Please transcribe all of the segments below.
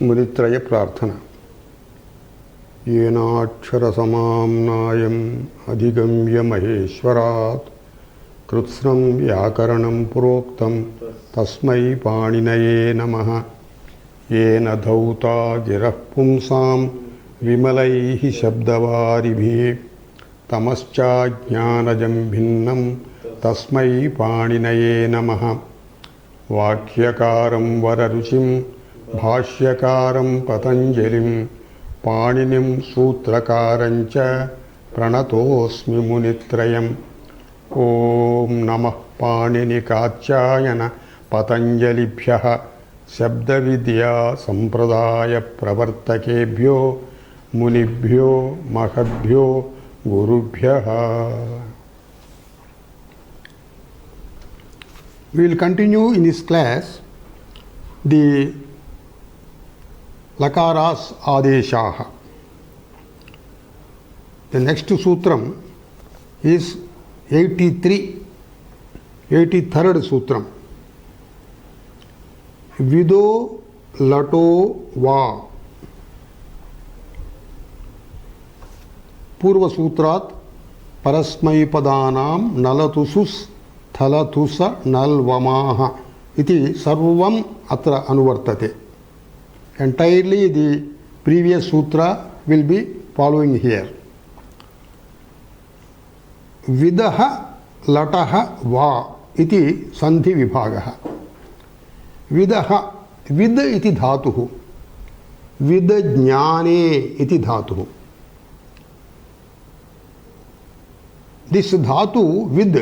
मुनित्रय प्रार्थना। येनाक्षरसमाम्नायम् अधिगम्य महेश्वरात् कृत्स्नं व्याकरणं प्रोक्तं तस्मै पाणिनये नमः। येन धौता गिरः पुंसां विमलैः शब्दवारिभिः तमश्चाज्ञानजं भिन्नं तस्मै पाणिनये नमः। वाक्यकारं वररुचिं भाष्यकारं पतञ्जलिं पाणिनिं सूत्रकारञ्च प्रणतोऽस्मि मुनित्रयम्। ॐ नमः पाणिनिकात्यायन पतञ्जलिभ्यः शब्दविद्या संप्रदायप्रवर्तकेभ्यो मुनिभ्यो महद्भ्यो गुरुभ्यः। We will continue in this class the lakaras adeshaha. The next sutram is 83rd sutram. Vido lato va. Purva sutrat parasmai padanam nalatusus थलथुस नल्वमाह इति सर्वम अत्र अनुवर्तते. Entirely the previous sutra will be following here. Vidah latah va iti sandhi vibhagah. Vidah vid iti dhatuh. Vid jnane iti dhatuh. This dhatu vid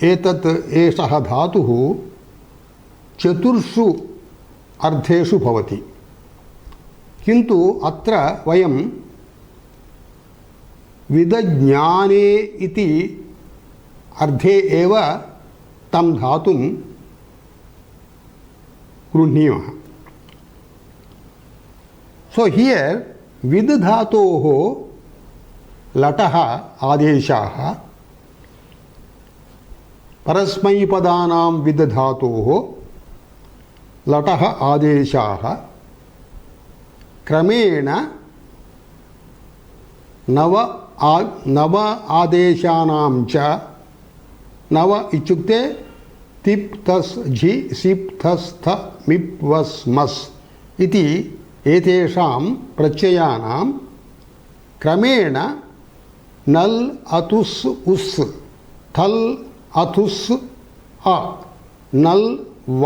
एतत् एषः धातुः चतुर्षु अर्थेषु भवति, किन्तु अत्र वयं विदज्ञाने इति अर्थे एव तं धातुं गृह्णीमः. सो हियर विद धातोः लटः आदेशाः परस्मैपदानां विद धातोः लटः आदेशाः क्रमेण नव आदेशानां च नव इत्युक्ते तिप् तस् झि सिप् थस् थ मिप् वस् मस् इति एतेषां प्रत्ययानां क्रमेण नल् अतुस् उस् थल् अथुस् अ नल् व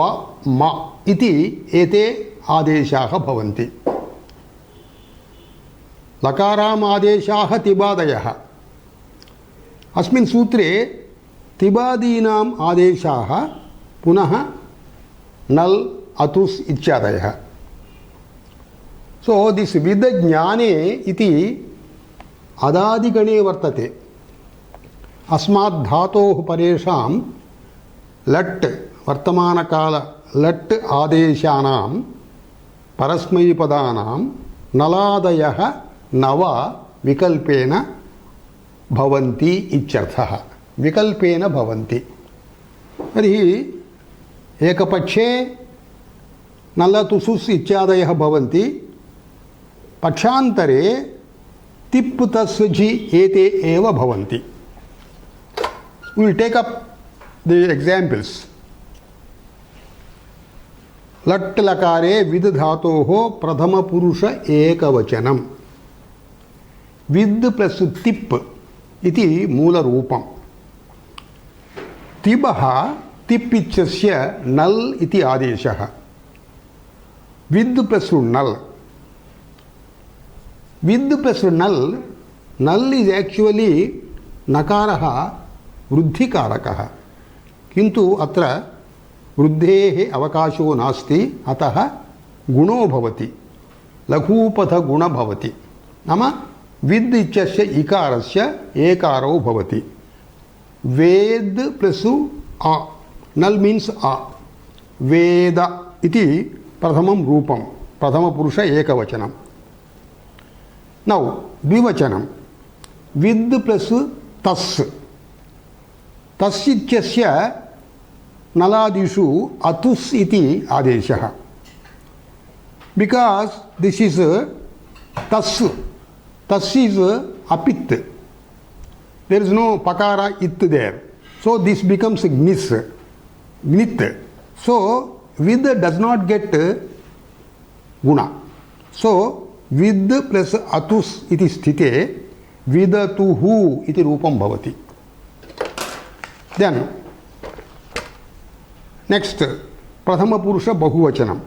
म इति एते आदेशाः भवन्ति. लकाराम् आदेशाः तिबादयः. अस्मिन् सूत्रे तिबादीनाम् आदेशाः पुनः नल् अतुस् इत्यादयः. सो दिस् विदज्ञाने इति अदादिगणे वर्तते. अस्मात् धातोः परेषां लट् वर्तमानकाल लट् आदेशानां परस्मैपदानां नलादयः नव विकल्पेन भवन्ति इत्यर्थः. विकल्पेन भवन्ति. तर्हि एकपक्षे नलतुसुस् इत्यादयः भवन्ति, पक्षान्तरे तिप् तस् झि एते एव भवन्ति. We will take up the examples. लट् लकारे विद धातोः प्रथम पुरुष एकवचनम्. विद प्लस तिप् इति मूलरूपम्. तिबः तिप् इत्यस्य नल् इति आदेशः. With plus null. With plus null. Null is actually नकारः वृद्धिकारकः, किन्तु अत्र वृद्धेः अवकाशो नास्ति, अतः गुणो भवति, लघूपथगुण भवति. नाम विद् इत्यस्य इकारस्य एकारो भवति. वेद प्लस आ. नल् मीन्स् आ. वेद इति प्रथमं रूपं, प्रथमपुरुष एकवचनं. नौ द्विवचनं. विद् प्लस तस्. तस् इत्यस्य नलादिषु अतुस् इति आदेशः. because this is tas. Tas is apit. There is no pakara it there. So this becomes gnis, gnit. So with does not get guna. So with plus atus iti sthite vidatuhu iti rupam bhavati. Then next prathama purusha bahuvachanam.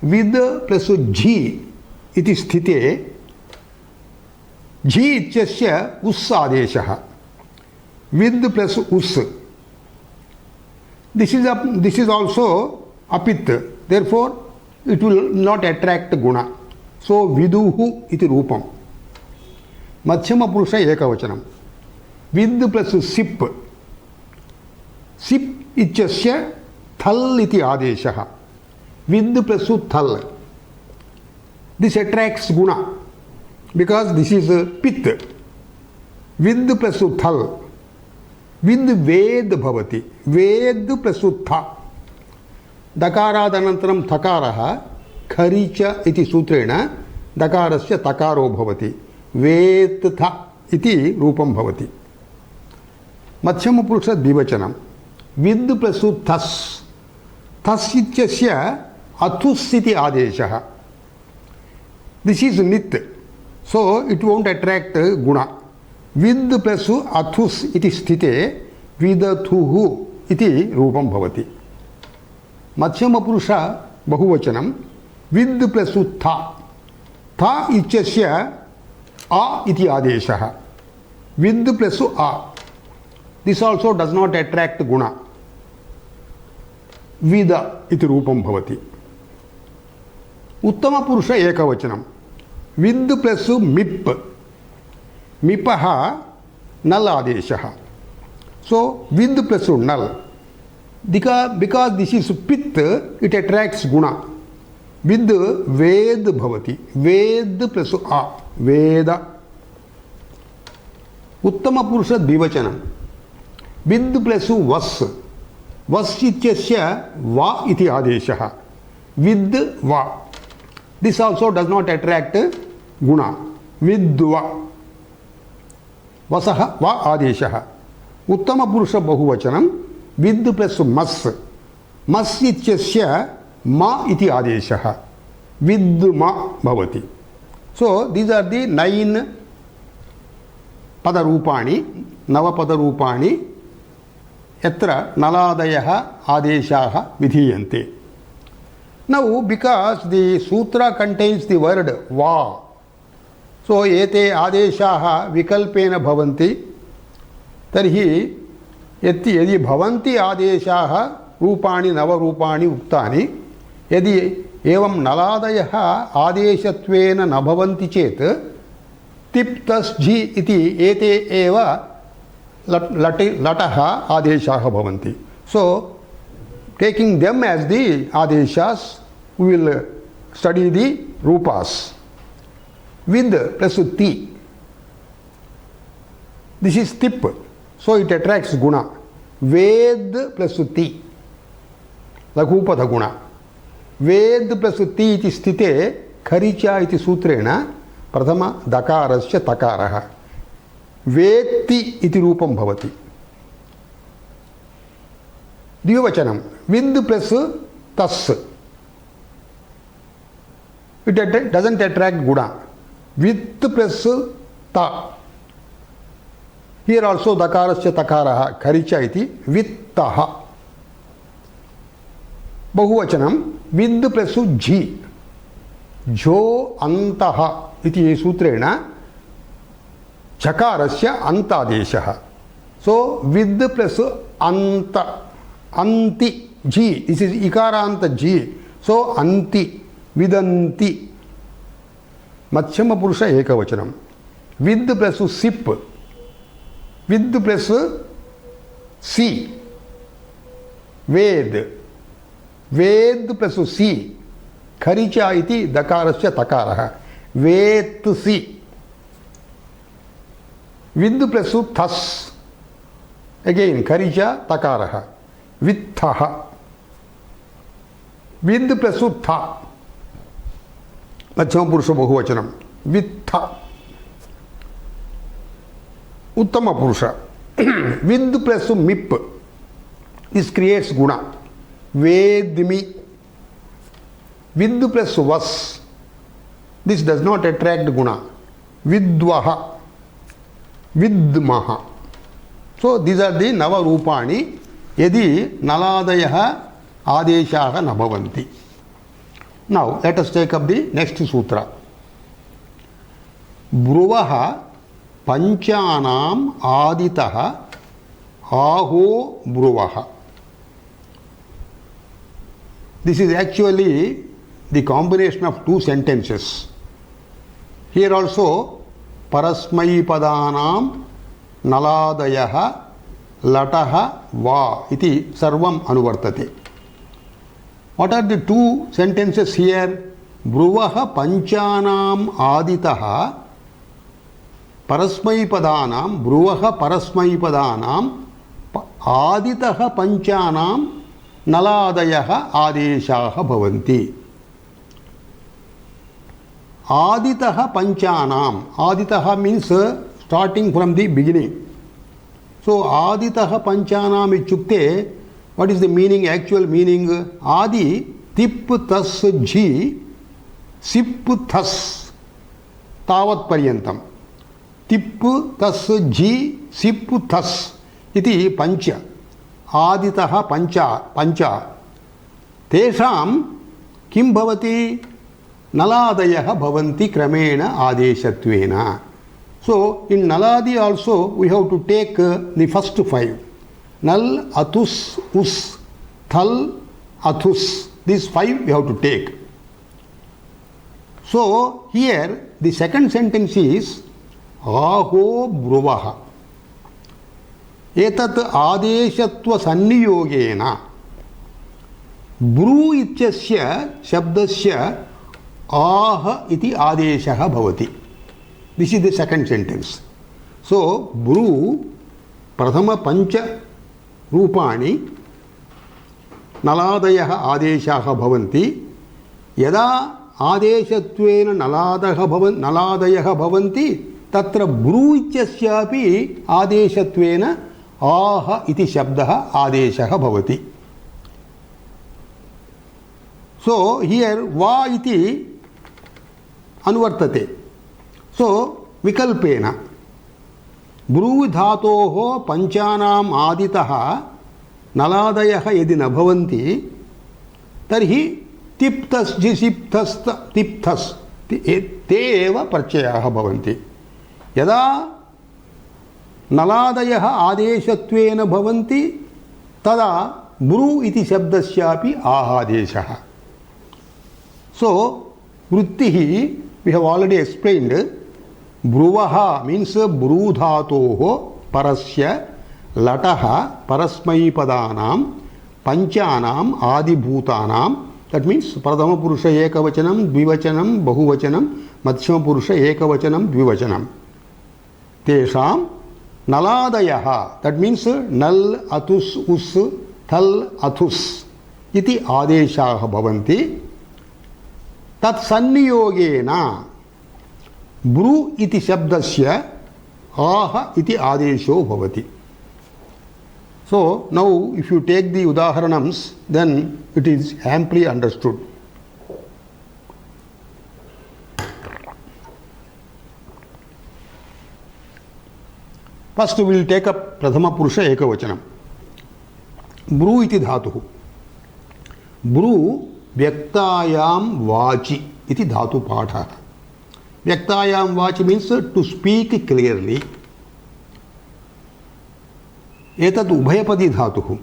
With plus jhi iti sthite jhi ityasya us adeshah. With plus us. This is also apit. Therefore, it will not attract guna. So viduhu iti rupam. Madhyama purusha ekavachanam. With plus sip. Sip ityasya thal iti adeshah. With plus thal. This attracts guna because this is pit. With plus thal. With ved bhavati. Ved plus tha. Dakaradhanantaram thakaraha kharicha iti sutrena dakarasya takaro bhavati. Vetha iti rupam bhavati. Madhyama purusha dvivachanam. With plus thas. Thas ityasya athus iti adeshah. This is nit. So it won't attract guna. With plus athus iti sthite vidathuhu iti rupam bhavati. Madhyama purusha bahuvachanam. With plus tha. Tha ityasya a iti adeshah. With plus a. This also does not attract guna. Vida iti rupam bhavati. Uttama purusha ekavachanam. With plus mip. Mipaha null adeshah. So with plus null. Because this is pit, it attracts guna. With ved bhavati. Ved plus a. Veda. Uttama purusha dvivachanam. With plus vas. Vas ityasya va iti adeshah. With va. This also does not attract guna. With va. Vasaha va adeshah. Uttama purusha bahuvachanam. With plus mas. Mas ityasya ma iti adeshah. With ma bhavati. So these are the 9 padarupani, navapadarupani, yatra naladayah adeshaha vidhiyante. Now, because the sutra contains the word va, so ete adeshaha vikalpena bhavanti, tarhi yadi bhavanti adeshaha rupani navarupani uktani, yadi evam naladayah adeshatvena nabhavanti chet, tip tas jhi iti ete eva lataha adeshaha bhavanti. So, taking them as the adeshas, we will study the rupas. With plus ti. This is tip. So it attracts guna. Ved plus ti. Laghupada guna. Ved plus ti iti sthite kharicha iti sutrena prathama dakarasya takaraha. Vetti iti rupam bhavati. Dvivachanam. With plus tas. It doesn't attract guna. With plus ta. Here also dakarasya takaraha kharicha iti vittaha. Bahuvachanam. With plus jhi. Jo antaha iti sutrena chakarasya antadeshah. So with plus anta. Anti ji. This is ikaranta ji. So anti. Vidanti. Madhyama purusha ekavachanam. With plus sip. With plus si. Ved. Ved plus si. Kharicha iti dakarasya takaraha. Vet si. With plus thas. Again kharicha takaraha. Vitthaha. With plus tha. मध्यमपुरुष बहुवचनं वित्थ उत्तमपुरुष with plus मिप this creates गुण वेद्मि with plus वस this does not attract गुण विद्वह विद्मः so these are the नव रूपाणि यदि नलादयः आदेशाः न भवन्ति now let us take up the next sutra ब्रुवः पंचानाम आदितः आहो ब्रुवः this is actually the combination of two sentences here also परस्मैपदानां नलादयः लटः वा इति सर्वम् अनुवर्तते what are the two sentences here ब्रुवः पंचानाम आदितः परस्मैपदानां ब्रुवः परस्मैपदानां आदितः पंचानां नलादयः आदेशाः भवन्ति आदितः पंचानां आदितः means starting from the beginning so आदितः पंचानां इत्युक्ते what is the meaning actual meaning आदि तिप् तस् झि सिप् थस् तावत् पर्यन्तम् तिप् तस् झि सिप् थस् इति पंच आदितः पंच पंच तेषां किं भवति नलादयः भवन्ति क्रमेण आदेशत्वेन सो इन नलादि also we have to take the first five नल अतुस् उस् थल अथुस् this five we have to take so here the second sentence is आहो ब्रुवः एतत् आदेशत्व संनियोगेन ब्रू इत्यस्य शब्दस्य आह इति आदेशः भवति this is the second sentence so ब्रू प्रथम पंच रूपाणि नलादयः आदेशाः भवन्ति यदा आदेशत्वेन नलादयः भवन्ति तत्र ब्रू इत्यस्यापि आदेशत्वेन आह इति शब्दः आदेशः भवति सो हियर वा इति अनुवर्तते सो विकल्पेन ब्रू धातोः पंचानाम् आदितः नलादयः यदि न भवन्ति तर्हि तिप्तस् जिसिप्तस् तिप्तस् ते एव प्रत्ययाः भवन्ति यदा नलादयः आदेशत्वेन भवन्ति तदा ब्रू इति शब्दस्यापि आहादेशः सो वृत्तिः वी हैव ऑलरेडी एक्सप्लेन्ड ब्रुवः मीन्स ब्रू धातोः परस्य लटः परस्मैपदानां पंचानाम् आदिभूतानां दट मीन्स प्रथम पुरुष एकवचनं द्विवचनं बहुवचनं मध्यम पुरुष एकवचनं द्विवचनं तेषां नलादयः दट मीन्स नल अतुस् उस् थल अथुस् इति आदेशाः भवन्ति तत्सन्नियोगेन ब्रू इति शब्दस्य आह इति आदेशो भवति so now if you take the उदाहरणम्स then it is amply understood first will take up प्रथम पुरुष एकवचनम ब्रू इति धातुः ब्रू व्यक्तायां वाचि इति धातु पाठः व्यक्तायां वाचि मीन्स टू स्पीक क्लियरली एतत् उभयपदी धातुः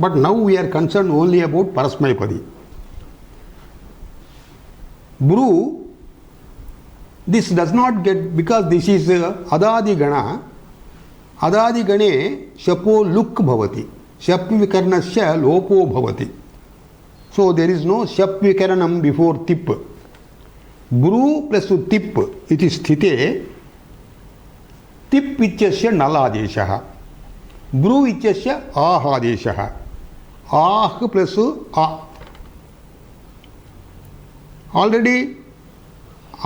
but now we are concerned only about परस्मैपदी ब्रू this does not get because this is अदादिगण अदादिगणे शपो लुक् भवति शप् विकरणस्य लोपो भवति सो देयर इज नो शप् विकरणं बिफोर तिप् ब्रू प्लस तिप् इति स्थिते तिप् इत्यस्य नल आदेशः ब्रू इत्यस्य आह् आदेशः आह् प्लस आ already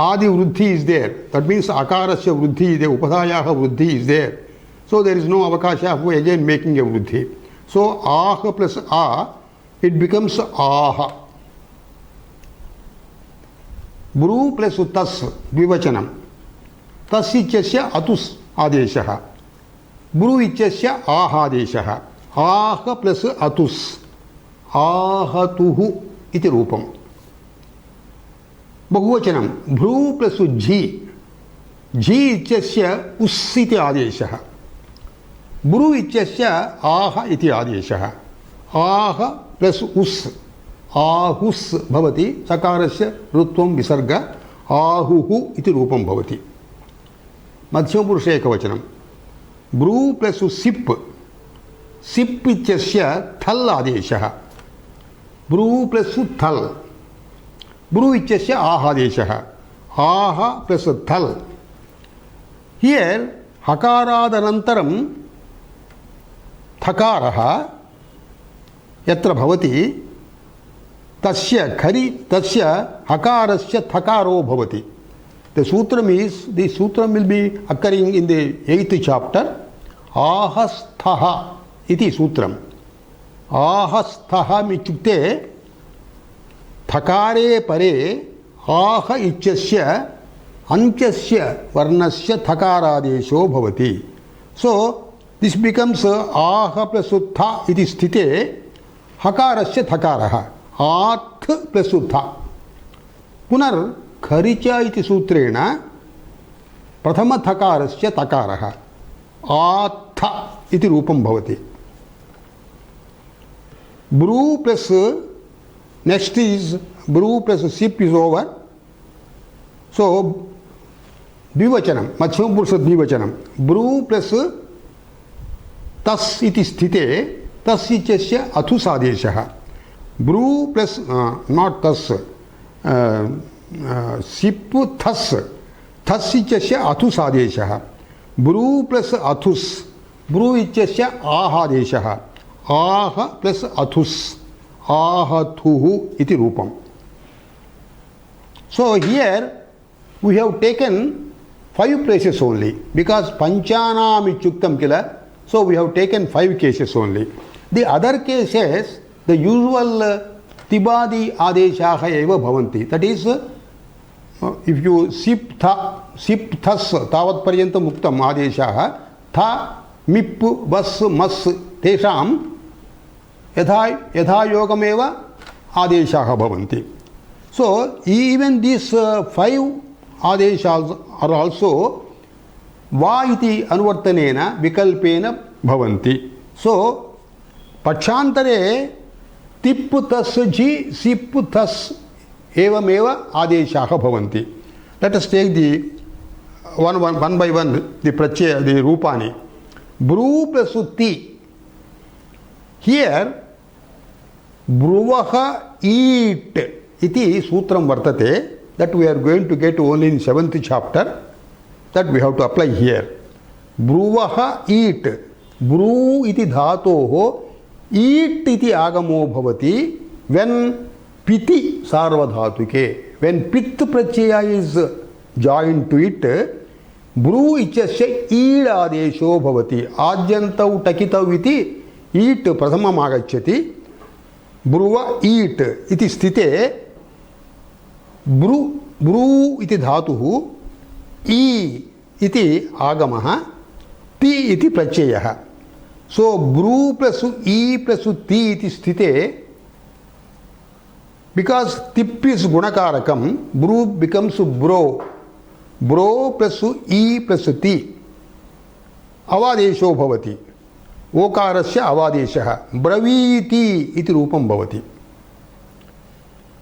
Adi Vruddhi is there. That means Akarasya Vruddhi, the Upadhayaha Vruddhi is there. So there is no avakasha for again making a Vruddhi. So Aha plus A, it becomes Aha. Bru plus Tas, Dvivachanam. Tas ityasya Atus Adeshaha. Bru ityasya Ahadeshaha. Aha plus Atus. Ahatuhu iti Rupam. बहुवचनम भ्रू plus झी झी इत्यस्य उस् इति आदेशः Bru इत्यस्य आह इति आदेशः आह प्लस उस् आहुस् भवति सकारस्य ऋत्वं विसर्ग आहुः इति रूपं भवति मध्यमपुरुष एकवचनं ब्रू प्लस सिप् सिप् इत्यस्य थल् आदेशः ब्रू प्लस थल् ब्रू इत्यस्य आहादेशः आह प्लस थल हियर हकारादनन्तरं थकारः यत्र भवति तस्य खरि तस्य हकारस्य थकारो भवति द सूत्रम इज द सूत्रम will be occurring in the 8th chapter आहस्थः इति सूत्रम आहस्थः इत्युक्ते थकारे परे आह इत्यस्य अन्त्यस्य वर्णस्य थकारादेशो भवति so this becomes ah plus थ इति स्थिते हकारस्य थकारः आथ प्लस थ पुनर् खरिच इति सूत्रेण प्रथम थकारस्य तकारः आथ इति रूपं भवति ब्रू plus next is brew plus sip is over. So द्विवचनम मध्यम पुरुष द्विवचनम ब्रू प्लस तस् इति स्थिते तस् इत्यस्य अथुस् आदेशः ब्रू प्लस नॉट तस् सिप् थस् थस् इत्यस्य अथुस् आदेशः ब्रू प्लस अथुस् ब्रू इत्यस्य आहादेशः आह प्लस अथुस् आहाथुः इति रूपम so here we have taken 5 places only because panchanam ityuktam kila so we have taken 5 cases only the other cases the usual tibadi adeshaha eva bhavanti that is if you sip thas tavat paryantam uktam adeshaha tha mip vas mas tesham यथा योगमेव आदेशाः भवन्ति so even these 5 आदेशाः are also va इति अनुवर्तनेन विकल्पेन भवन्ति so पक्षान्तरे तिप् तस् झि सिप् थस् एवमेव आदेशाः भवन्ति let us take the one by one the Pratyaya the रूपाणि ब्रू प्लस ति here ब्रुवः eat इति सूत्रं वर्तते that we are going to get only in 7th chapter that we have to apply here ब्रुवः eat ब्रू इति धातोः eat इति आगमो भवति when पिति सार्वधातुके when पित् प्रत्यय is joined to it ब्रू इत्यस्य ईड् आदेशो भवति आद्यन्तौ टकितौ इति ईट प्रथमम् आगच्छति ब्रुव ईट इति स्थिते ब्रू इति धातुः ई इति आगमः ति इति प्रत्ययः सो ब्रू प्लस ई प्लस ति इति स्थिते बिकॉज तिप् इज गुणकारकं ब्रू बिकम्स ब्रो ब्रो प्लस ई प्लस ति अवादेशो भवति ओकारस्य अवादेशः ब्रवीति इति रूपं भवति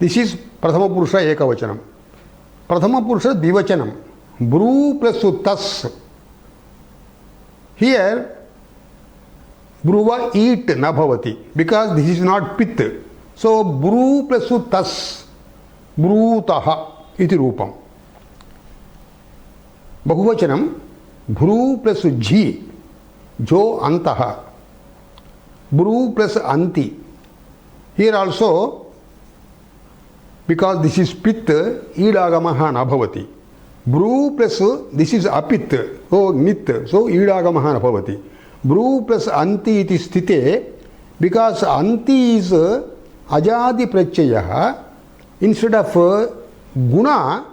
दिस इज प्रथम पुरुष एकवचनं प्रथम पुरुष द्विवचनं ब्रू प्लस तस् हियर ब्रुव ईट न भवति बिकॉज दिस इज नॉट पित् सो ब्रू प्लस तस् ब्रूतः इति रूपं बहुवचनं ब्रू प्लस झि जो अंतः ब्रू प्लस अंति here also because this is pit, idagamaha na bhavati. Bru plus this is apit, so nit, so idagamaha na bhavati. Bru plus anti iti sthite, because anti is ajadi pratyaya, instead of guna,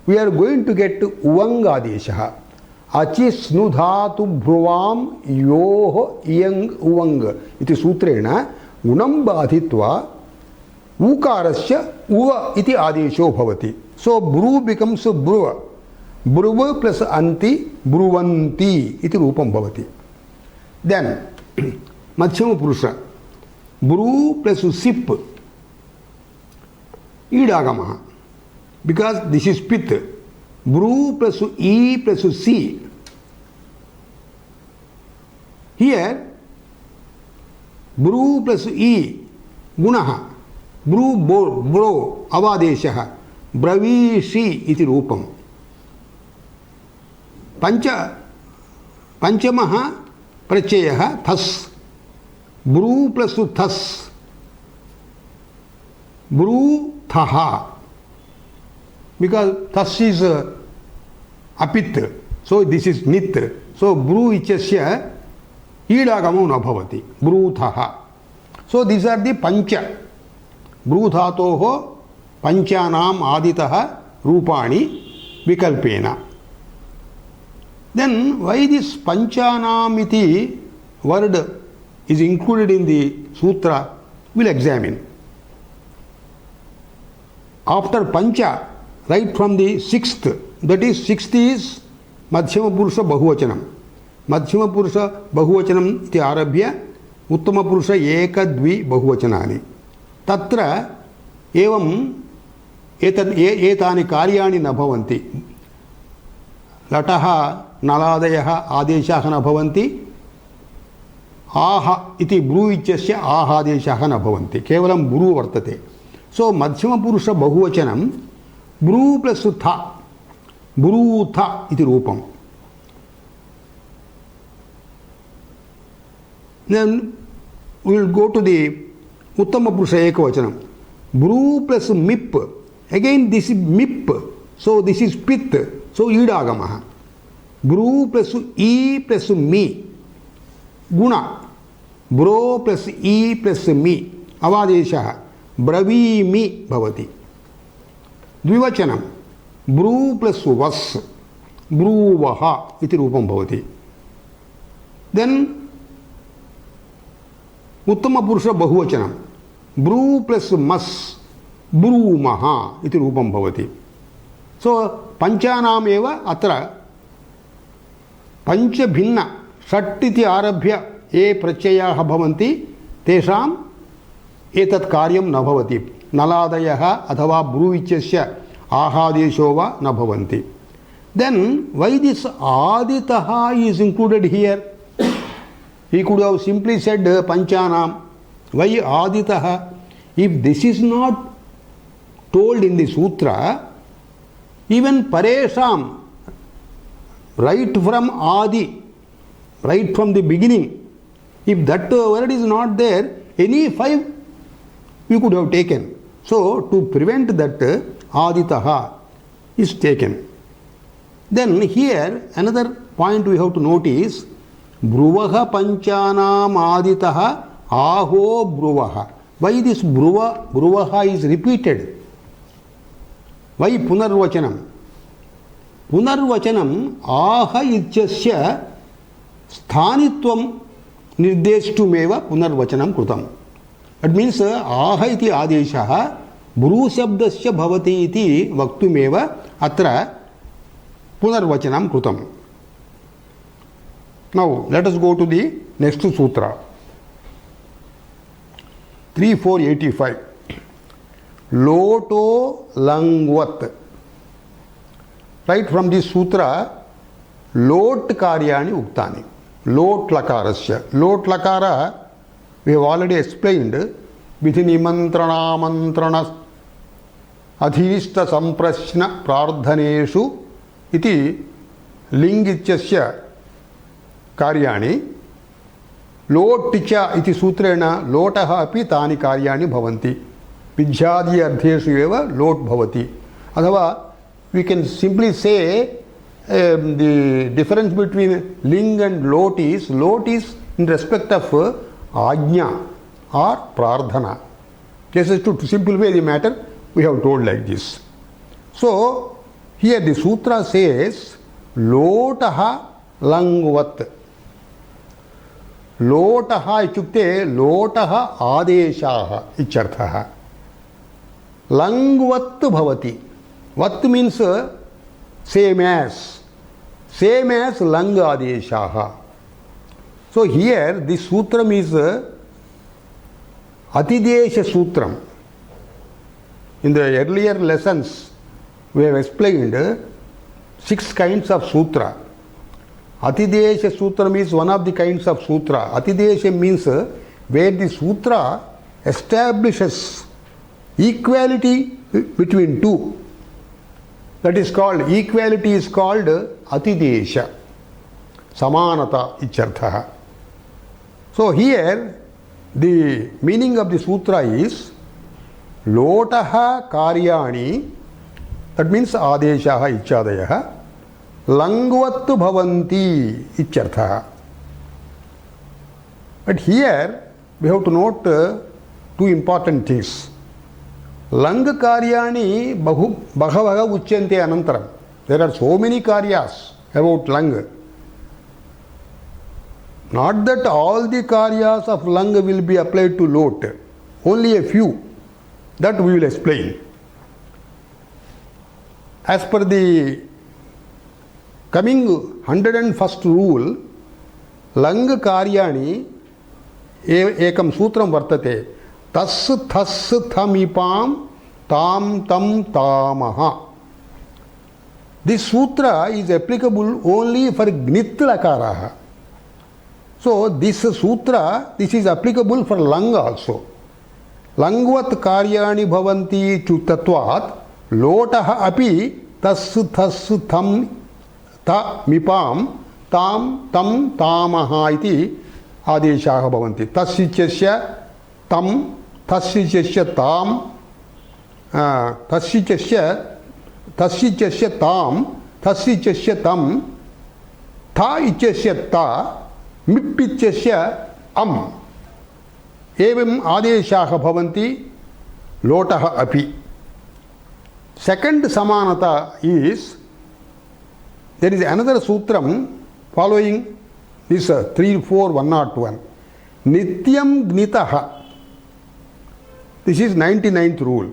we are going to get uvang adesha. Achi snudhatu bhruvam yoh iyang uvang. Iti sutrena gunam badhitva ukarasya uva iti adesho bhavati. So bru becomes bruva. Bruva plus anti bruvanti iti rupam bhavati. Then madhyama purusha. Bru plus sip idagamaha. Because this is pit. Bru plus e plus c. Here bru plus e gunaha. Bru bro avadeshaha. Bravishi iti rupam. Panchamaha pratyaya thas. Bru plus thas. Bru thaha. Because thas is apit, so this is nit. So bru ichasya idagamo na bhavati. Bru thaha. So these are the pancha. Bru dhatoho panchanam aditaha rupani vikalpena. Then why this panchanam iti word is included in the sutra, we'll examine. After pancha, right from the sixth, that is sixth is madhyama purusha bahuvachanam. Madhyama purusha bahuvachanam iti arabhya uttama purusha eka dvi bahuvachanani. Tatra evam etani karyani na bhavanti. Lataha naladayaha adeshaha na bhavanti. Aha iti bru ichasya aha adeshaha na bhavanti. Kevalam bru vartate. So madhyama purusha bahuvachanam bru plus tha. Bru tha iti rupam. Then we will go to the uttama purusha ekavachanam. Bru plus mip. Again this is mip. So this is pit. So idagamaha. Bru plus e plus mi. Guna. Bro plus e plus mi. Avadeshaha. Bravimi bhavati. Dvivachanam. Bru plus vas. Bruvaha iti rupam bhavati. Then uttama purusha bahuvachanam. Bru plus mas. Brumaha iti rupam bhavati. So panchanam eva atra pancha bhinna षट् इति आरभ्य ये प्रत्ययाः भवन्ति तेषाम् एतत् कार्यं न भवति. नलादयः अथवा ब्रू इत्यस्य आहादेशो वा न भवन्ति. Then why this aditaha is included here? He could have simply said panchanam. Why aditaha? If this is not told in the sutra, even paresham, right from adi, right from the beginning, if that word is not there, any five we could have taken. So to prevent that, aditaha is taken. Then here another point we have to notice, bruvaha panchanam aditaha aho bruvaha. Why this bruvaha is repeated? Why punarvachanam? Punarvachanam aha ityasya sthanitvam nirdeshtumeva punarvachanam krutam. That means aha iti adeshaha bru shabdasya bhavati iti vaktumeva atra punarvachanam krutam. Now let us go to the next sutra. 3485. Loto langvat. Right from this sutra, lot karyani uktani. Lot lakarasya. Lot lakara we have already explained. Vithi nimantrana mantrana adhishta samprashna prardhaneshu iti lingityasya karyani. Loticha iti sutrena lotaha api tani karyani bhavanti. विद्यादि अर्थेषु एव लोट् भवति अथवा we can simply say the difference between ling and lot is in respect of ajna or prarthana. This is to simplify the matter we have told like this. So here the sutra says lotaha langvat. Lotaha ichukte lotaha adeshaha icharthaha. Langvat bhavati. Vat means same as lang adeshaha. So here this sutram is Atidesha Sutram. In the earlier lessons we have explained 6 kinds of sutra. Atidesha Sutram is one of the kinds of sutra. Atidesha means where the sutra establishes equality between two. That is called, equality is called Atidesha. Samanata icharthaha. So here the meaning of the sutra is Lotaha Karyani, that means Adeshaha Ichadayaha, Langvattu Bhavanti Icharthaha. But here we have to note 2 important things. Lang Karyani Bhagavaga Uchyante Anantaram. There are so many Karyas about Lang. Not that all the Karyas of Lang will be applied to Lot. Only a few. That we will explain. As per the coming 101st rule, Lang Karyani ekam sutram vartate. Tas thas thamipam tam tam tamaha. This sutra is applicable only for Gnit Lakaraha. So this sutra, this is applicable for Lang also. Langvat karyani bhavanti chutatvat lotaha api tas tham ta mipam tam tam tamaha iti adeshaha bhavanti. Tasyichasya tam tasyichasya tam tasyichasya tam tha ichasya ta mipichasya am. Evam adeshaha bhavanti lotaha api. Second samanata is, there is another sutram following this 34101. Nityam gnitaha. This is 99th rule.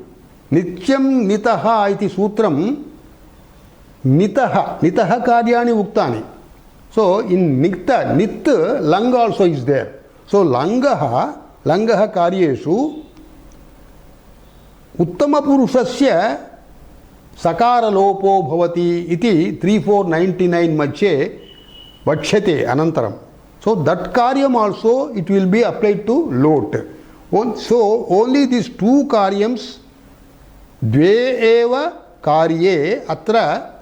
Nityam gnitaha iti sutram nitaha karyani uktani. So in nikta, nit, lang also is there. So langaha karyeshu uttama purushasya sakara lopo bhavati iti 3499 madhye vachyate anantaram. So that karyam also it will be applied to Lot. So only these 2 karyams dve eva karye atra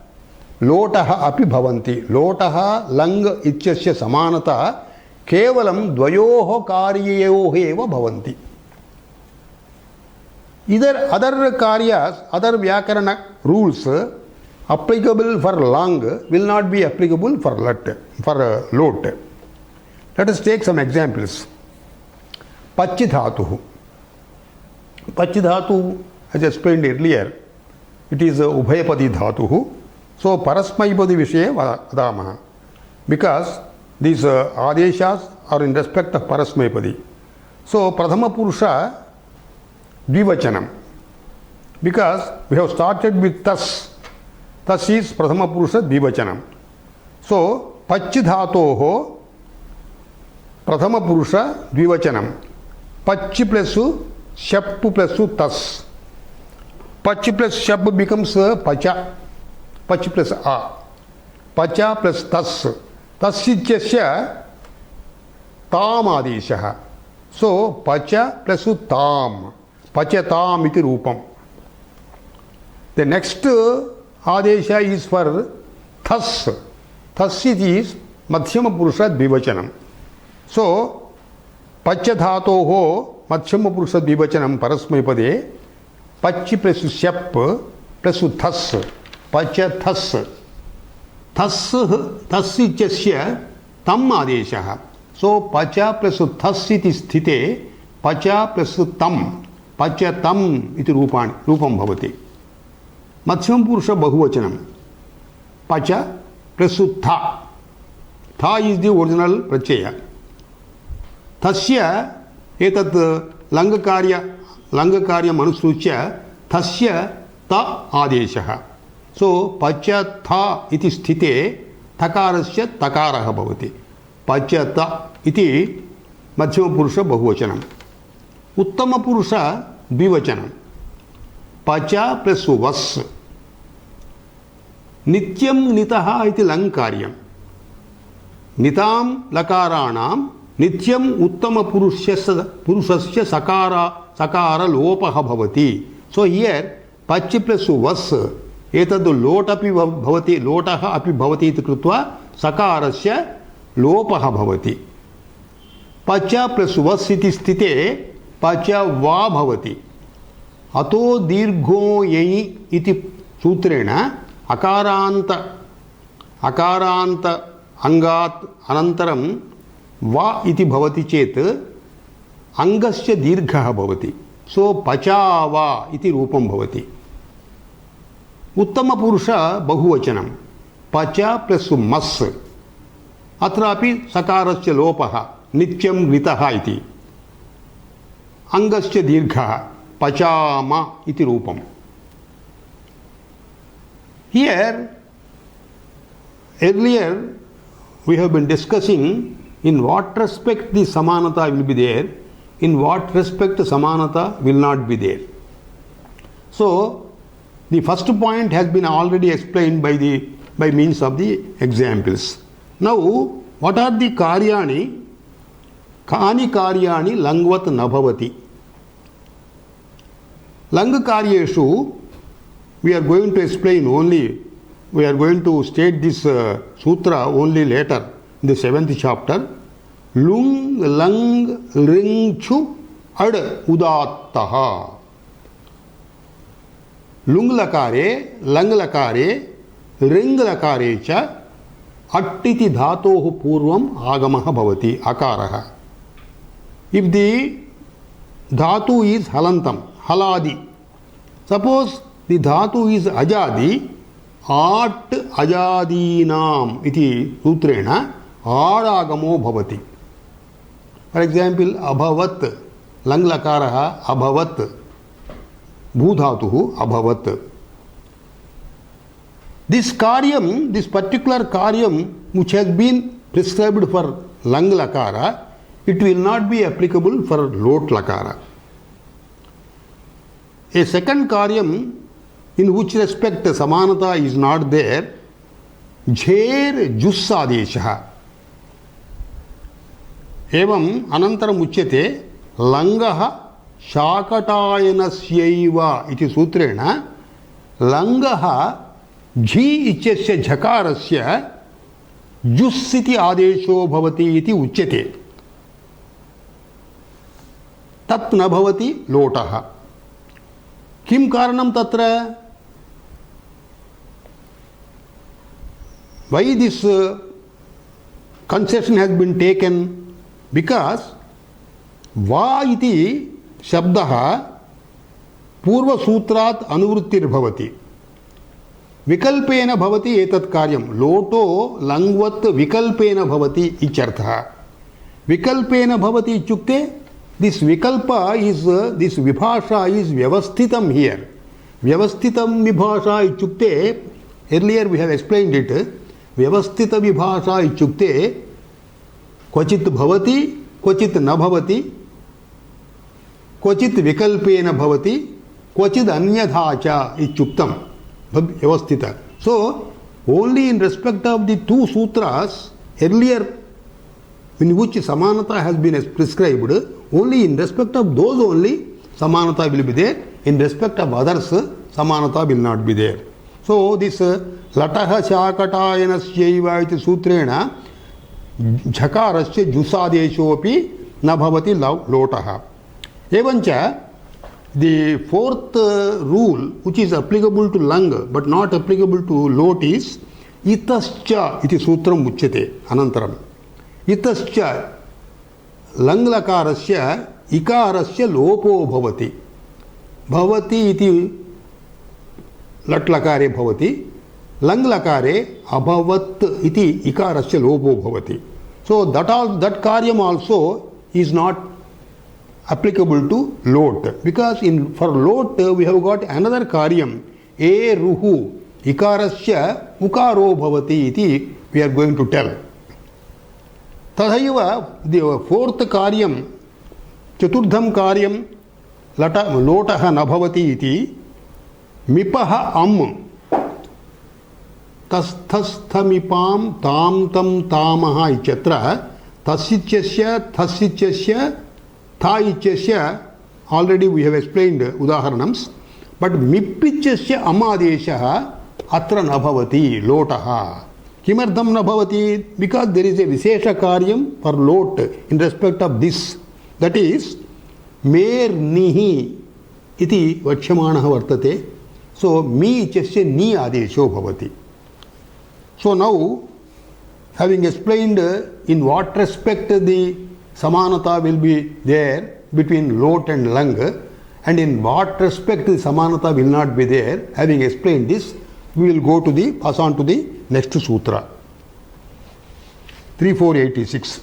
lotaha api bhavanti. Lotaha lang ityasya samanata kevalam dvayoho karyeyoh eva bhavanti. Either other karyas, other vyakarana rules applicable for lang will not be applicable for lot. Let us take some examples. Pachidhatu. Pachidhatu, as explained earlier, it is Ubhayapadi dhatu. So Parasmaipadi Vishaye vadamaha. Because these adeshas are in respect of Parasmaipadi. So Prathama Purusha Dvivachanam. Because we have started with tas. Tas is Prathama Purusha Dvivachanam. So Pachidhatoho Prathama Purusha Dvivachanam. Pachi plus Shappu plus tas. Pachi plus Shappu becomes Pacha. Pachi plus A. Pacha plus tas. Tasichasya tam adeshaha. So Pacha plus tam. Pachatam iti rupam. The next adesha is for thas. Thas is Madhyama Purusha Dvivachanam. So Pachadhatoho Madhyama Purusha Dvivachanam Parasmaipade पच् plus शप् plus थस् पच थस् थस् इत्यस्य तम् आदेशः सो पच plus थस् इति स्थिते पच प्लस तम् पच तम् इति रूपं भवति मध्यमपुरुष बहुवचनं पच प्लस था इज द ओरिजिनल प्रत्यय तस्य एतत् लङ्गकार्यम् अनुसृत्य तस्य त आदेशः सो पच था इति स्थिते तकारस्य तकारः भवति पचत इति मध्यमपुरुष बहुवचनम् उत्तमपुरुष द्विवचनं पच प्लस वस् नित्यं नितः इति लङ्कार्यं नितां लकाराणां नित्यम् उत्तमपुरुषस्य सकारलोपः भवति सो हियर पच् प्लस वस् एतद् लोट् अपि भवति लोटः अपि भवति इति कृत्वा सकारस्य लोपः भवति पच प्लस वस् इति स्थिते पच वा भवति अतो दीर्घो यै इति सूत्रेण अकारान्त अंगात् अनन्तरं वा इति भवति चेत् अंगस्य दीर्घः भवति सो पचावा इति रूपं भवति उत्तमपुरुष बहुवचनं पच प्लस मस् अत्रापि सकारस्य लोपः नित्यं ऋतः इति अंगस्य दीर्घः पचाम इति रूपम् here earlier we have been discussing in what respect the samanata will be there, in what respect samanata will not be there. So the first point has been already explained by means of the examples. Now what are the karyani? Kani karyani langvat nabhavati. Lang karyeshu we are going to explain only, we are going to state this sutra only later in the 7th chapter. Lung, lang, ring, chu, ad, udattaha. Lung lakare, lang lakare, ring lakare cha, attiti dhatoh purvam agamaha bhavati, akaraha. If the dhatu is halantam, haladi, suppose the dhatu is ajadi, at ajadinam iti sutrena adagamo bhavati. For example, abhavat, lang lakaraha abhavat, bhudhatuhu abhavat. This karyam, this particular karyam which has been prescribed for lang lakara, it will not be applicable for lot lakara. A second karyam in which respect samanata is not there, jher jus adeshah. Evam anantaram uchyate langaha shakatayanasya iti sutrena langaha jhi ityasya jhakarasya jus iti adesho bhavati iti uchyate. Tat na bhavati lotaha. Kim karanam tatra? Why this concession has been taken? Because va iti shabdaha purva sutrat anuvrittir bhavati. Vikalpena bhavati etat karyam. Loto langvat vikalpena bhavati ichartha. Vikalpena bhavati ichukte, this vikalpa is, this vibhasha is vyavasthitam here. Vyavasthitam vibhasha ichukte, earlier we have explained it. Vyavasthita vibhasha ichukte क्वचित भवति क्वचित न भवति क्वचित विकल्पेन भवति क्वचित अन्यथा च इत्युक्तम व्यवस्थित. So only in respect of the two sutras earlier in which samanata has been prescribed, only in respect of those only samanata will be there. In respect of others samanata will not be there. So this lataha shakatayanasya iti sutrena झकारस्य जुसादेशोपि न भवति लोटः. एवञ्च The fourth rule, which is applicable to lung but not applicable to lot, is itascha iti sutram uchyate anantaram. Itascha lang lakarasya ikarasya lopo bhavati. Bhavati iti lat lakare bhavati. Lang lakare abhavat iti ikarasya lopo bhavati. So that karyam also is not applicable to lot, because for lot we have got another karyam, e ruhu ikarasya ukaro bhavati iti we are going to tell. Tadhaiva the fourth karyam, chaturdham karyam lotaha na bhavati iti mipaha am tasthasthamipam tam tam tamaha ityatra tasityasya tha ityasya, already we have explained udaharanams, but mipityasya amadeshaha atra na bhavati lotaha. Kimardham na bhavati? Because there is a vishesha karyam for lot in respect of this, that is mer nihi iti vachyamanaha vartate. So mi ityasya ni adesho bhavati. So now, having explained in what respect the samanata will be there between lot and lung, and in what respect the samanata will not be there, having explained this, we will pass on to the next sutra. 3486.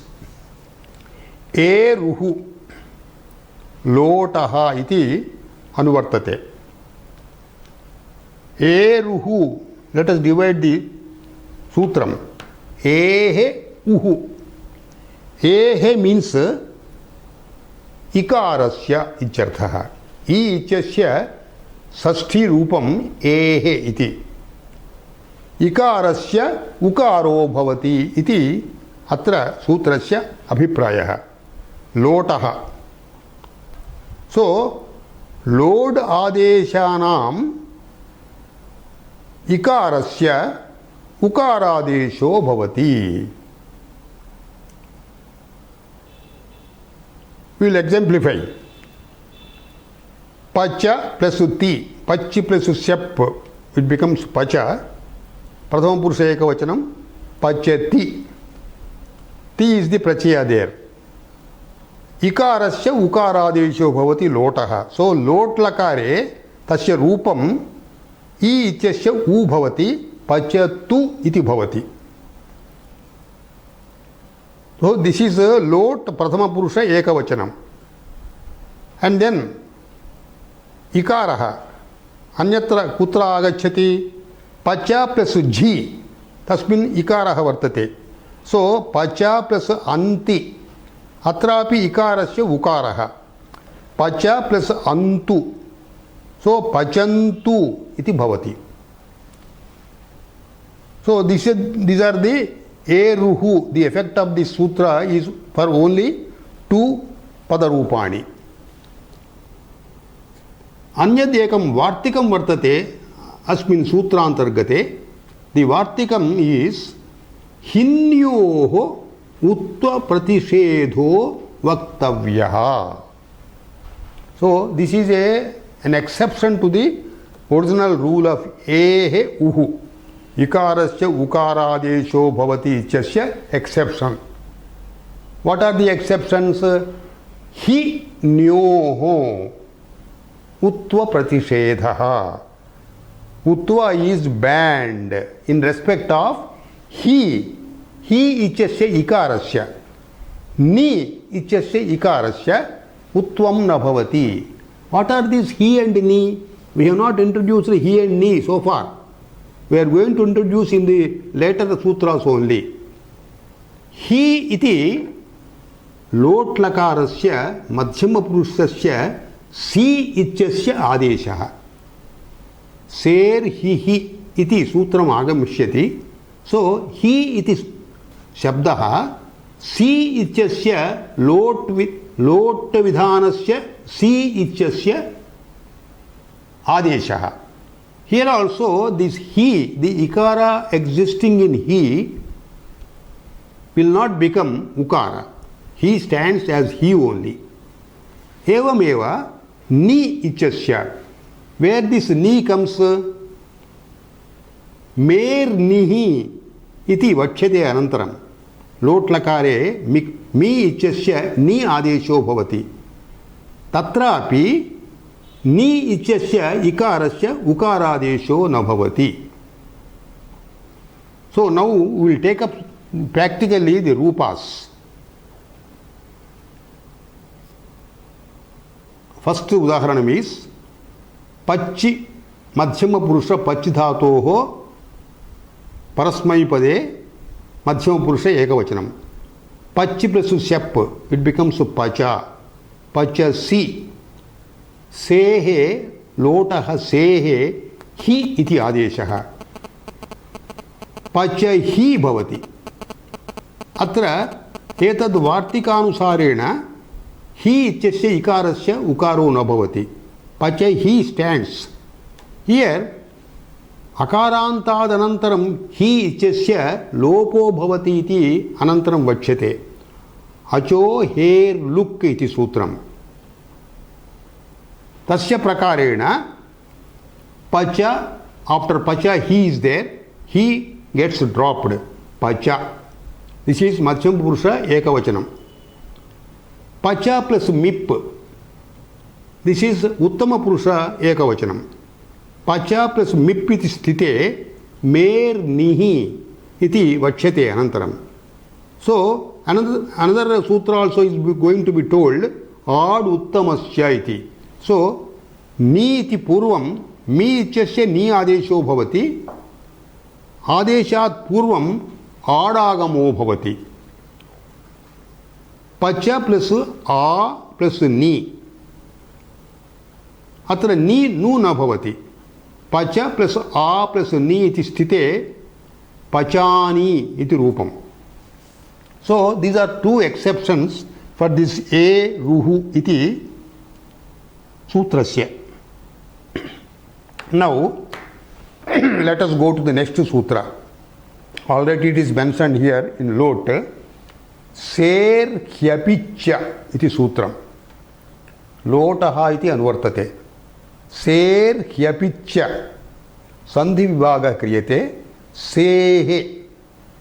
E ruhu lotaha iti anuvartate. E ruhu, let us divide the sutram. Ehe uhu. Ehe means ikarasya ityarthaha. I ityasya sashti rupam ehe iti. Ikarasya ukaro bhavati iti atra sutrasya abhiprayah. Lotaha. So, lod adeshanam ikarasya ukaradesho bhavati. We will exemplify. Pacha plus ti, pachi plus sep, it becomes pacha. Prathama purusha ekavachanam, pachati. Ti is the prachaya there. Ikarasya ukaradesho bhavati lotaha. So lot lakare tasya rupam I ityasya u bhavati pachatu iti bhavati. So this is a lot prathama purusha ekavachanam. And then ikaraha anyatra kutra agacchati pacha plus jhi tasmin ikaraha vartate. So pacha plus anti atrapi ikarasya ukaraha. Pacha plus antu. So pachantu iti bhavati. So these are the eruhu. The effect of this sutra is for only two padarupani. Anyad ekam vartikam vartate asmin sutrantargate. The vartikam is hinyoho utva pratishedho vaktavyaha. So this is an exception to the original rule of ehe uhu. Ikarasya ukaradesho bhavati ityasya exception. What are the exceptions? Hi nyoho utva pratishedha. Utva is banned in respect of hi. Hi ityasya ikarasya. Ni ityasya ikarasya utvam na bhavati. What are these he and ni? We have not introduced he and ni so far. We are going to introduce in the later sutras only. He iti lot lakarasya madhyama purushasya si ityasya adeshaha. Ser hi iti sutram agamishyati. So he iti shabdaha si ityasya lot vidhanasya si ityasya adeshaha. Here also this he, the ikara existing in he, will not become ukara. He stands as he only. Evam eva ni ichasya. Where this ni comes? Mer nihi iti vachyate anantaram. Lot lakare mi ichasya ni adesho bhavati. Tatrapi ni ichasya ikarasya ukaradesho na bhavati. So now we will take up practically the rupas. First udaharanam is pachi madhyama purusha pachi dhatoho parasmai pade madhyama purusha ekavachanam. Pachi plus syap, it becomes pacha. Pacha si. Sehe lotaha sehe hi iti adeshaha. Pacha hi bhavati. Atra etad vartikanusareణ hi ityasya ikarasya ukaro na bhavati. Pacha hi stands. Here akarantadanantaram hi ityasya lopo bhavati iti anantaram vachyate. Acho hair look iti sutram. Tasya prakarena pacha, after pacha he is there, he gets dropped. Pacha. This is madhyam purusha ekavachanam. Pacha plus mip. This is uttama purusha ekavachanam. Pacha plus mip iti sthite mer nihi iti vachyate anantaram. So another sutra also is going to be told ad uttamasya iti. So ni iti purvam mi ichasya ni adesho bhavati. Adeshat purvam adagamo bhavati. Pacha plus a plus ni. Atra ni nu na bhavati. Pacha plus a plus ni iti sthite pachani iti rupam. So these are two exceptions for this a ruhu iti sutrasya. Now let us go to the next sutra. Already it is mentioned here in Lot. Ser hyapiccha iti sutram. Lotaha iti anvartate. Ser hyapiccha. Sandhi vibhaga kriyate. Sehe.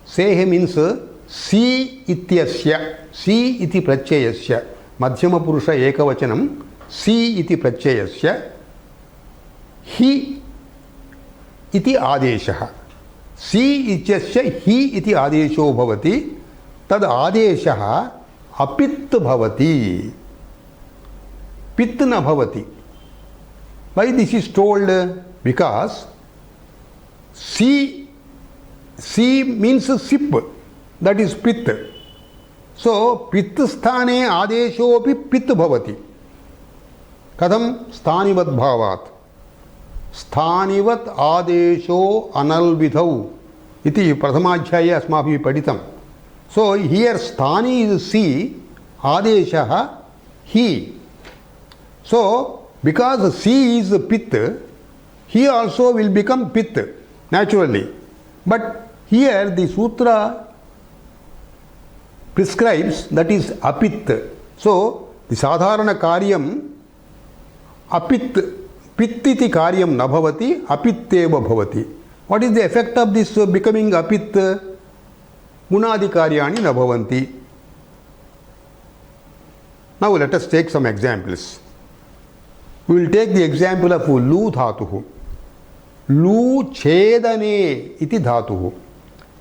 Sehe means si ityasya. Si iti prachayasya. Madhyama purusha ekavachanam. Si iti prachayasya. Hi iti adeshaha. Si ityasya hi iti adesho bhavati. Tad adeshaha apit bhavati. Pit na bhavati. Why this is told? Because si means sip. That is pit. So pit sthane adesho api pit bhavati. Kadam sthanivat bhavat. Sthanivat adesho analvidhau iti prathamadhyaya asmabhi paditam. So here sthani is si, adeshaha he. So because si is pit, he also will become pit naturally. But here the sutra prescribes that is apit. So the sadharana karyam apit. Pittiti karyam na bhavati, apitteva bhavati. What is the effect of this becoming apit? Gunadi karyani na bhavanti. Now let us take some examples. We will take the example of lu dhatuhu. Lu chedane iti dhatuhu.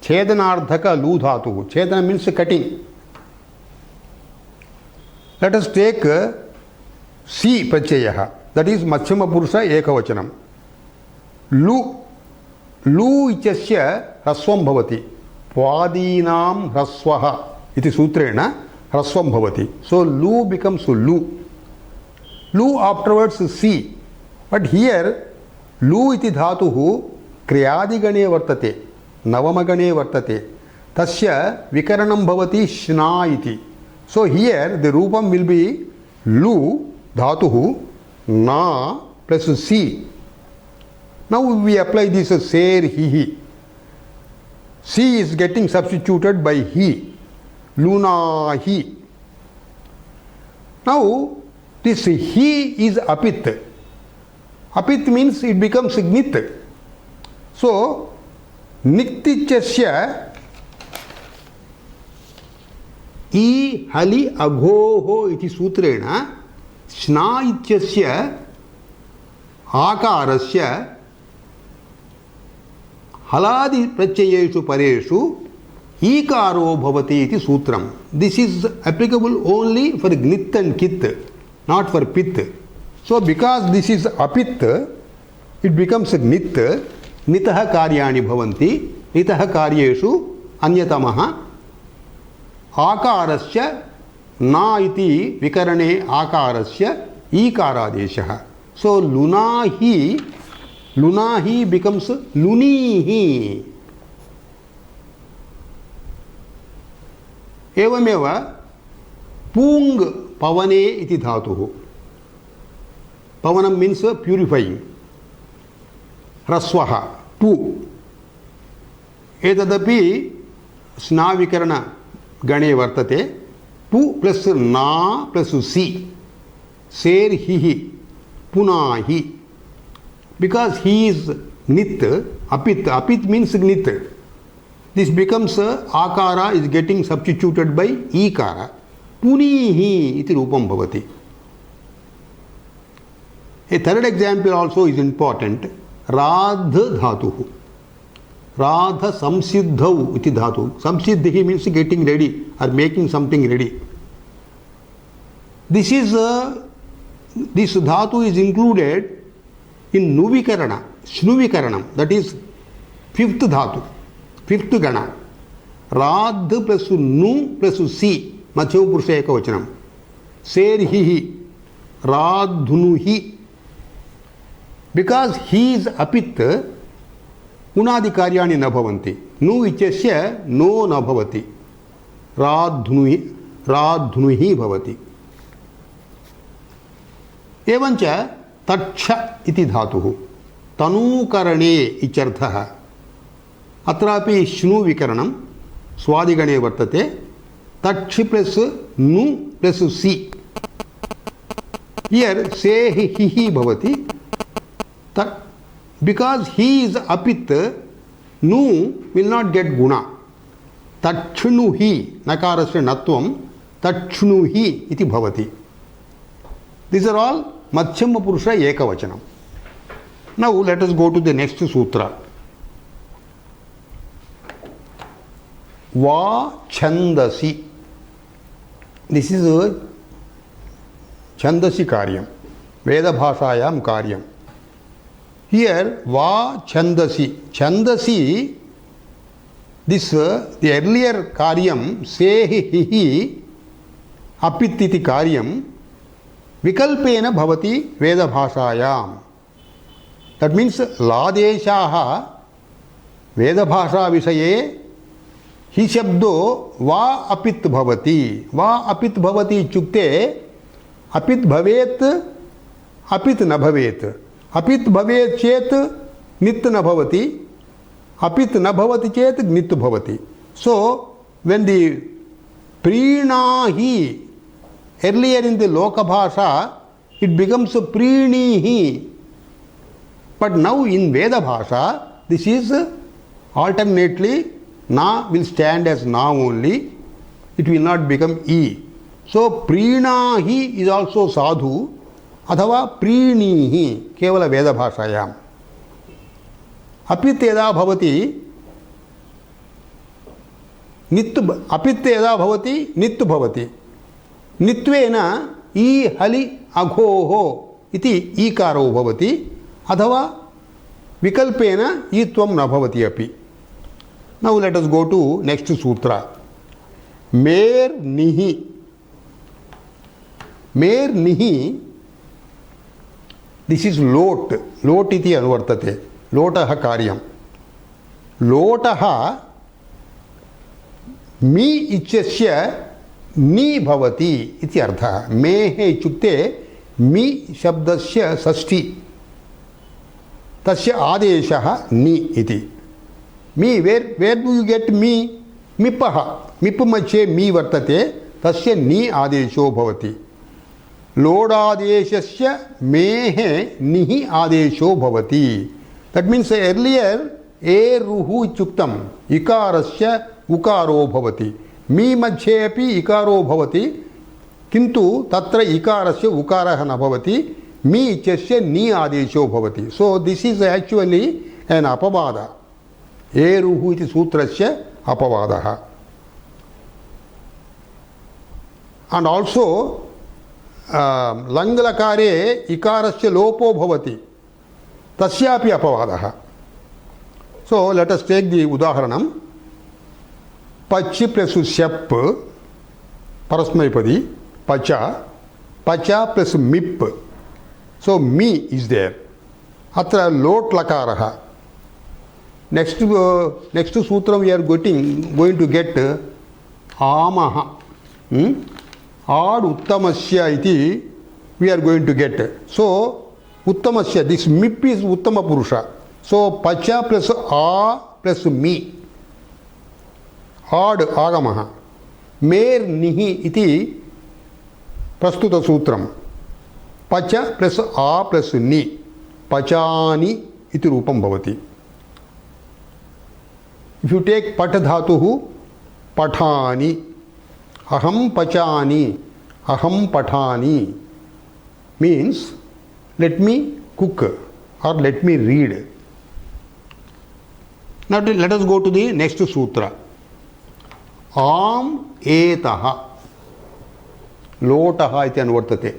Chedanardhaka lu dhatuhu. Chedana means cutting. Let us take si prachayaha. That is madhyama purusha ekavachanam. Lu ichasya hrasvam bhavati. Pwadinam hrasvaha iti sutrena hrasvam bhavati. So lu becomes lu. Lu afterwards si. But here lu iti dhatuhu kriyadigane vartate. Navamagane vartate. Tasya vikaranam bhavati shna iti. So here the rupam will be lu dhatuhu na plus si. Now we apply this ser hi. Si is getting substituted by he. Luna hi. Now This he is apit. Apit means it becomes gnit. So niktichasya ई हलि अघोः इति सूत्रेण स्ना इत्यस्य आकारस्य हलादि प्रत्ययेषु परेषु ईकारो भवति इति सूत्रम्. This is applicable only for ग्नित् and कित्, नॉट फॉर पित्. सो बिकॉज दिस इज अपित्, इट बिकम्स ग्नित्. नितः कार्याणि भवन्ति. नितः कार्येषु अन्यतमः आकारस्य ना इति विकरणे आकारस्य ईकारादेशः. सो लुना ही बिकम्स लुनीहि. एवमेव पूंग पवने इति धातुः. पवनं मीन्स प्यूरिफाइंग. ह्रस्वः पू. एतदपि स्नाविकरण गणे वर्तते. पु प्लस ना प्लस सी सेर हि पुनाहि. बिकॉज ही is gnit, apit. Apit means gnit. This becomes akara is getting substituted by ikara. Punihi iti rupam bhavati. A third example also is important. Radh dhatuh. Radha samsiddhau iti dhatu. Samsiddhi means getting ready or making something ready. This dhatu is included in nuvikarana, snuvikaranam, that is fifth dhatu, fifth gana. Radh plus nu plus si, madhyama purusha ekavachanam. Serhihi, radhunuhi. Because he is apit, उनादि कार्याणि न भवन्ति. नु इत्यस्य no न भवति. राद्धुनुहि भवति. एवञ्च तच्छ इति धातुः तनूकरणे इत्यर्थः. अत्रापि श्नु विकरणं स्वादिगणे वर्तते. तच्छ प्लस नु प्लस सी. हियर से हि भवति. Because he is apit, nu will not get guna. Tachnuhi, nakarasya natvam, tachnuhi iti bhavati. These are all madhyama purusha ekavachanam. Now let us go to the next sutra. Va chandasi. This is a chandasi karyam. Veda bhashayam karyam. Here, va chandasi. Chandasi, this the earlier karyam, sehi hihi, apit iti karyam, vikalpena bhavati veda bhashayam. That means, ladeshaha veda bhasha visaye hi shabdo va apit bhavati. Va apit bhavati ityukte, apit bhavet, apit na bhavet. अपित भवेत् चेत नित न भवति. अपित न भवति चेत gnit भवति. So when the प्रीणाहि earlier in the loka bhasha it becomes preenihi, but now in Veda bhasha this is alternately na will stand as na only, it will not become e. So प्रीणाहि is also sadhu अथवा प्रीणीहि केवल वेद भाषायाम्. अपित् यदा भवति नित्, अपित् यदा भवति नित् भवति. नित्वेन ई हलि अघोः इति ईकारो भवति अथवा विकल्पेन ईत्वं न भवति अपि. Now let us go to next sutra. मेर निहि. मेर निहि. This is lot. Lot iti anuvartate. Lotah karyam. Lotah mi ichasya ni bhavati iti artha. Mehe ichukte mi shabdasya sashti. Tasya adeshaha ni iti. Mi, where do you get mi? Mipaha. Mipamache mi vartate. Tasya ni adesho bhavati. लोडादेशस्य मेः निः आदेशो भवति. That means earlier एरुः इत्युक्तम् इकारस्य उकारो भवति. मी मध्ये अपि इकारो भवति, किन्तु तत्र इकारस्य उकारः न भवति. मी इत्यस्य नि आदेशो भवति. सो दिस् इस् एक्चुअली एन् अपवाद. एरुः इति सूत्रस्य अपवादः. And also लङ्लकारे इकारस्य लोपो भवति, तस्यापि अपवादः. So let us take the उदाहरणं. पच् प्लस शप् परस्मैपदी पच, पच प्लस मिप्. So मी is there. अत्र लोट् लकारः. Next सूत्रं we are going to get आमः. आड् उत्तमस्य इति we are going to get. So उत्तमस्य, this मिप् is उत्तम पुरुष. So पच प्लस आ प्लस मी, आड् आगमः. मेर् निः इति प्रस्तुतसूत्रं. पच प्लस आ प्लस नि, पचानि इति रूपं भवति. If you take पठ धातुः, पठानि, अहं पचानि, अहं पठानि means let me cook or let me read. Now let us go to the next sutra. आम एतः लोटः इति अनुवर्तते.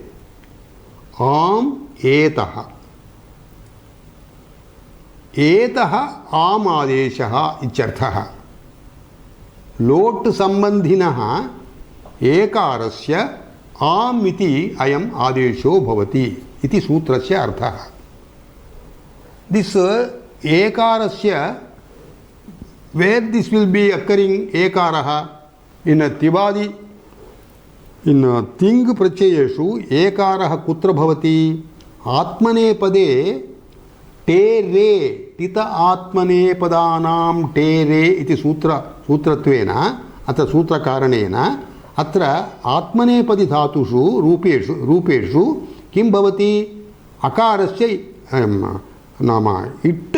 आम एतः, एतः आम आदेशः इत्यर्थः. लोट् सम्बन्धिनः एकारस्य आम् इति अयम् आदेशो भवति इति सूत्रस्य अर्थः. दिस् एकारस्य, where this will be occurring ekarah in a tibadi, in a ting prachayeshu ekarah kutra bhavati atmane pade te re tita atmane padanam te re iti sutratvena atra sutra karanena atra atmane padi dhatushu rupeshu kim bhavati akarasya nama it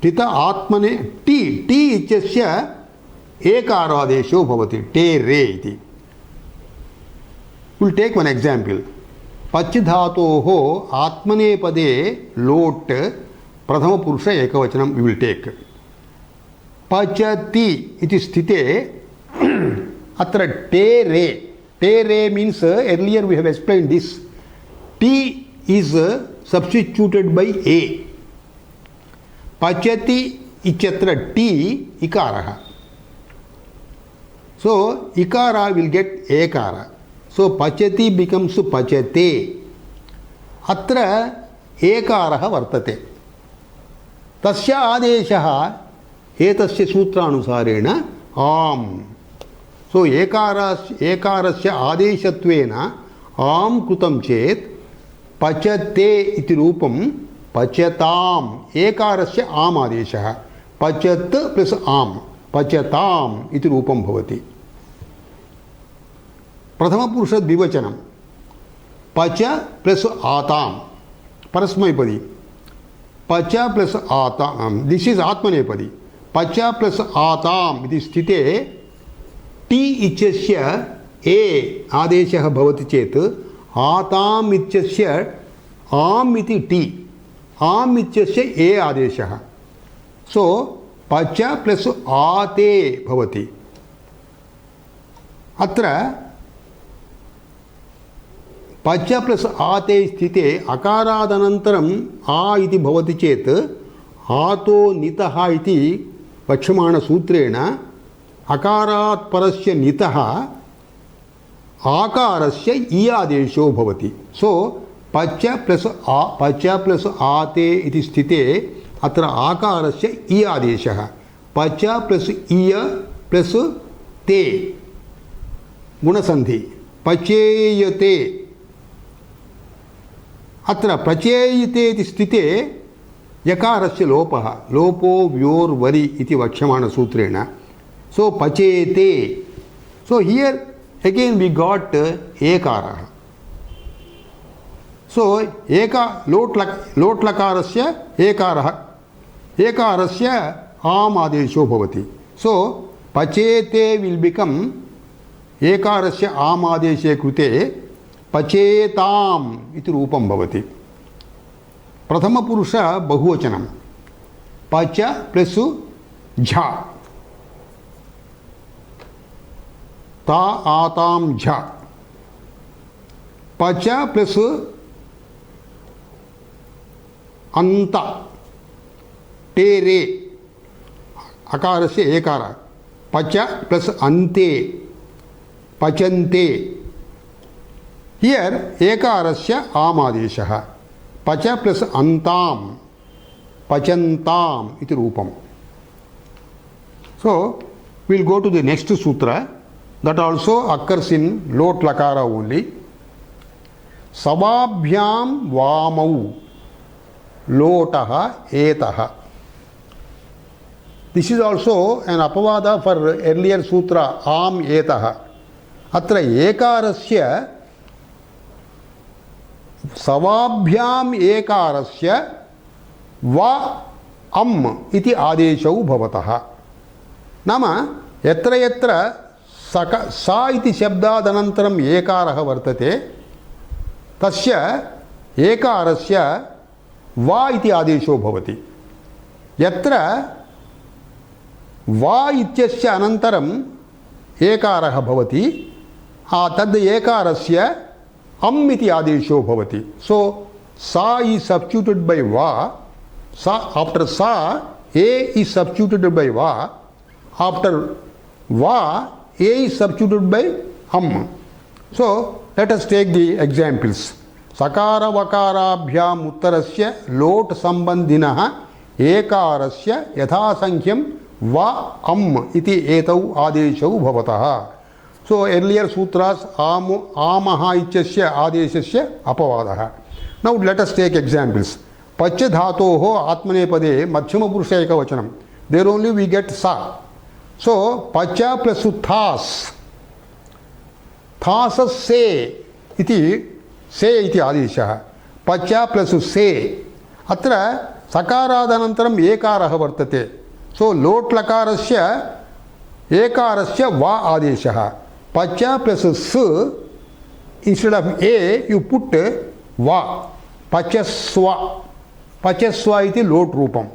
टित आत्मने टी टी इत्यस्य एकारादेशो भवति. टे रे इति. Will take one example. पच् धातोः आत्मनेपदे लोट् प्रथम पुरुष एकवचनं वी विल टेक. पचति इति स्थिते अत्र टे रे. टे रे means earlier we have explained this. T is substituted by A. पचति इत्यत्र T इकारः. So ikara will get ekara. So pachati becomes pachate. Atra ekarah vartate. Tasya adeshah etasya sutraanusarena am. So ekarasya adeshatvena am kutam chet pachate iti rupam पचताम. एकारस्य आम आदेशः. पचत plus आम, पचताम इति रूपं भवति. प्रथम पुरुष द्विवचनं. पच प्लस आताम परस्मैपदी. पच प्लस आताम, दिस इज आत्मनेपदी. पच प्लस आताम इति स्थिते टी इत्यस्य ए आदेशः भवति चेत् आताम इत्यस्य आम इति टी, आम इत्यस्य ए आदेशः. सो पच प्लस आते भवति. अत्र पच प्लस आते स्थिते अकारादनन्तरम् आ इति भवति चेत् आतो नितः इति वक्ष्यमाणसूत्रेण अकारात् परस्य नितः आकारस्य इ आदेशो भवति. सो पच प्लस आते इति स्थिते अत्र आकारस्य इ आदेशः. पच प्लस इय प्लस ते गुणसन्धि पचेयते. अत्र प्रचेयते इति स्थिते यकारस्य लोपः, लोपो व्योर्वरि इति वक्ष्यमाणसूत्रेण. सो पचेते. So here again we got एकारः. सो लोट् लकारस्य एकारस्य आम् आदेशो भवति. सो पचेते विल बिकम एकारस्य आम् आदेशे कृते पचेताम् इति रूपं भवति. प्रथमपुरुष बहुवचनं पच प्लस झ ता आतां झ पच प्लस अंत टेरे अकारस्य एकार पच प्लस अन्ते पचन्ते. हियर एकारस्य आम् आदेशः पच प्लस अन्तां पचन्ताम् इति रूपम्. सो we'll go to the next sutra that also occurs in lot lakara only. Savabhyam vamau lotah etah. This is also an apavada for earlier sutra am etah. Atra ekarasya savabhyam ekarasya va am iti adeshau bhavatah. नाम यत्र यत्र सा इति शब्दादनन्तरम् एकारः वर्तते तस्य एकारस्य वा इति आदेशो भवति. यत्र वा इत्यस्य अनन्तरम् एकारः भवति तद् एकारस्य अम् इति आदेशो भवति. सो सा इज सब्स्टिट्यूटेड बाय वा. सा आफ्टर सा ए इज सब्स्टिट्यूटेड बाय वा. After va, a is substituted by am. So let us take the examples. Sakara vakarabhyam uttarasya lot sambandhinah ekarasya yathasankhya va am iti etau adeshau bhavatah. So earlier sutras amaha ityasya adeshasya apavadah. Now let us take examples. Pacha dhatoho atmanepade madhyama purusha ekavachanam. There only we get sa. So pacha plus thas thasas se iti adeshah. Pacha plus se atra sakaradhanantaram ekarah vartate. So lot lakarasya ekarasya va adeshah. Pacha plus s instead of a you put va. Pachasva. Pachasva iti lot rupam.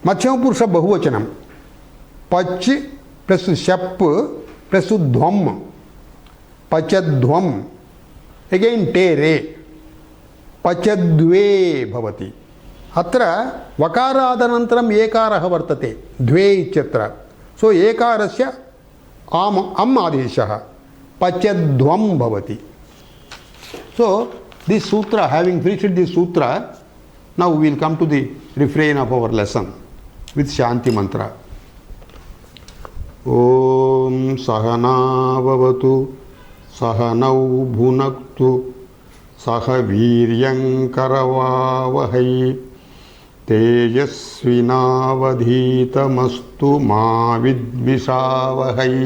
Madhyama purusha bahuvachanam. पच plus शप plus ध्वम पचध्वम again टेरे पचद्वे भवति. अत्र वकारादनन्तरम् एकारः वर्तते द्वे इत्यत्र. सो एकारस्य अम् आदेशः पचध्वम भवति. So this sutra having finished this sutra now we will come to the refrain of our lesson with shanti mantra. ओम सहनाववतु सहनौ भुनक्तु सह वीर्यंकरवावहै तेजस्विनावधीतमस्तु मा विद्विषावहै.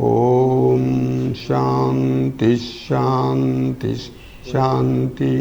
ओम शांति शांति शांति.